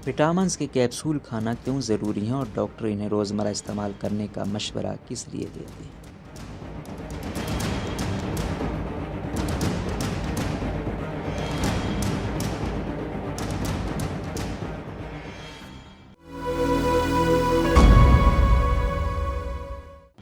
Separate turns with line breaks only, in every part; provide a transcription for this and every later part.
Vitamins کے capsule کھانا کیوں ضروری ہیں اور ڈاکٹر انہیں روزمرہ استعمال کرنے کا مشورہ کس لیے دیتے ہیں؟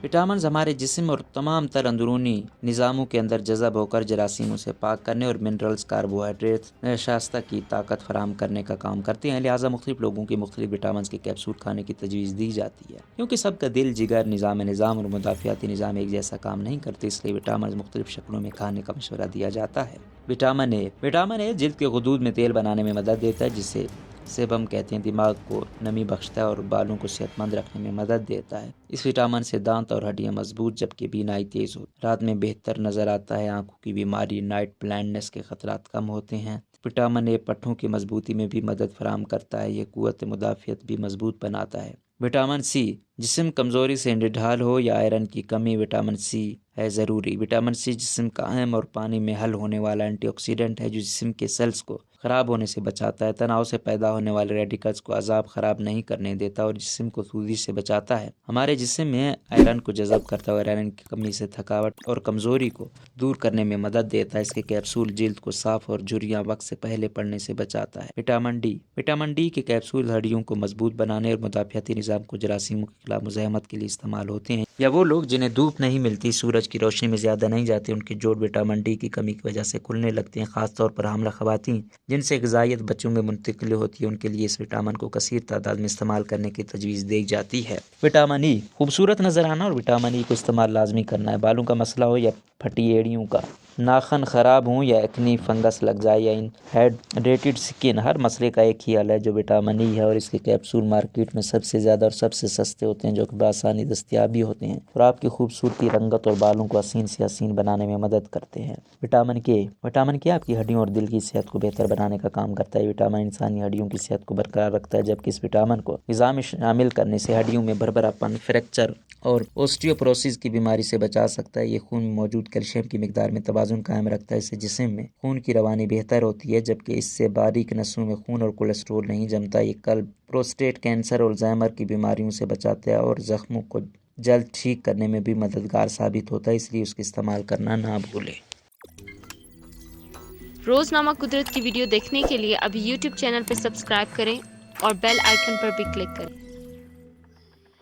وٹامنز ہمارے جسم اور تمام تر اندرونی نظاموں کے اندر جذب ہو کر جراثیموں سے پاک کرنے اور منرلز، کاربوہائیڈریٹ، نشاستہ کی طاقت فراہم کرنے کا کام کرتے ہیں۔ لہٰذا مختلف لوگوں کی مختلف وٹامنز کے کیپسول کھانے کی تجویز دی جاتی ہے۔ کیونکہ سب کا دل، جگر، نظام اور مدافعتی نظام ایک جیسا کام نہیں کرتے، اس لیے وٹامنز مختلف شکلوں میں کھانے کا مشورہ دیا جاتا ہے۔ وٹامن اے جلد کے غدود میں تیل بنانے میں مدد دیتا ہے، جسے سیبم کہتے ہیں۔ دماغ کو نمی بخشتا ہے اور بالوں کو صحت مند رکھنے میں مدد دیتا ہے۔ اس وٹامن سے دانت اور ہڈیاں مضبوط جبکہ بینائی تیز ہوتی ہے۔ رات میں بہتر نظر آتا ہے۔ آنکھوں کی بیماری، نائٹ بلائنڈنس کے خطرات کم ہوتے ہیں۔ وٹامن اے پٹھوں کی مضبوطی میں بھی مدد فراہم کرتا ہے۔ یہ قوت مدافعت بھی مضبوط بناتا ہے۔ وٹامن سی، جسم کمزوری سے نڈھال ہو یا آئرن کی کمی، وٹامن سی ہے ضروری۔ وٹامن سی جسم کا اہم اور پانی میں حل ہونے والا اینٹی آکسیڈنٹ ہے، جو جسم کے سیلز کو خراب ہونے سے بچاتا ہے، تناؤ سے پیدا ہونے والے ریڈیکلز کو عذاب خراب نہیں کرنے دیتا اور جسم کو سوزش سے بچاتا ہے۔ ہمارے جسم میں آئرن کو جذب کرتا ہے اور آئرن کی کمی سے تھکاوٹ اور کمزوری کو دور کرنے میں مدد دیتا ہے۔ اس کے کیپسول جلد کو صاف اور جھریاں وقت سے پہلے پڑنے سے بچاتا ہے۔ وٹامن ڈی کے کیپسول ہڈیوں کو مضبوط بنانے اور مدافعتی نظام کو جراثیموں کے خلاف مزاحمت کے لیے استعمال ہوتے ہیں۔ یا وہ لوگ جنہیں دھوپ نہیں ملتی، سورج کی روشنی میں زیادہ نہیں جاتے، ان کے جوڑ وٹامن ڈی کی کمی کی وجہ سے کھلنے لگتے ہیں۔ خاص طور پر حاملہ خواتین جن سے غذائیت بچوں میں منتقل ہوتی ہے، ان کے لیے اس وٹامن کو کثیر تعداد میں استعمال کرنے کی تجویز دی جاتی ہے۔ وٹامن ای، خوبصورت نظر آنا اور وٹامن ای کو استعمال لازمی کرنا ہے۔ بالوں کا مسئلہ ہو یا پھٹی ایڑیوں کا، ناخن خراب ہوں یا ایکنی فنگس لگ جائے یا ہائیڈریٹڈ سکن، ہر مسئلے کا ایک ہی حل ہے جو وٹامن ای ہے، اور اس کے کیپسول مارکیٹ میں سب سے زیادہ اور سب سے سستے ہوتے ہیں، جو کہ بآسانی دستیاب بھی ہوتے ہیں اور آپ کی خوبصورتی، رنگت اور بالوں کو حسین سے حسین بنانے میں مدد کرتے ہیں۔ وٹامن کے آپ کی ہڈیوں اور دل کی صحت کو بہتر بنانے کا کام کرتا ہے۔ وٹامن انسانی ہڈیوں کی صحت کو برقرار رکھتا ہے، جبکہ اس وٹامن کو غذا میں شامل کرنے سے ہڈیوں میں بھربھرا پن، فریکچر اور اوسٹیوپروسس کی بیماری سے بچا سکتا ہے۔ یہ خون میں موجود کیلشیم کی مقدار میں توازن قائم رکھتا ہے، اس سے جسم میں خون کی روانی بہتر ہوتی ہے، جبکہ اس سے باریک نسوں میں خون اور کولیسٹرول نہیں جمتا۔ یہ قلب، پروسٹیٹ کینسر اور الزائمر کی بیماریوں سے بچاتا ہے اور زخموں کو جلد ٹھیک کرنے میں بھی مددگار ثابت ہوتا ہے، اس لیے اس کا استعمال کرنا نہ بھولیں۔
روزنامہ قدرت کی ویڈیو دیکھنے کے لیے ابھی یوٹیوب چینل پر سبسکرائب کریں اور بیل آئیکن پر بھی کلک کریں۔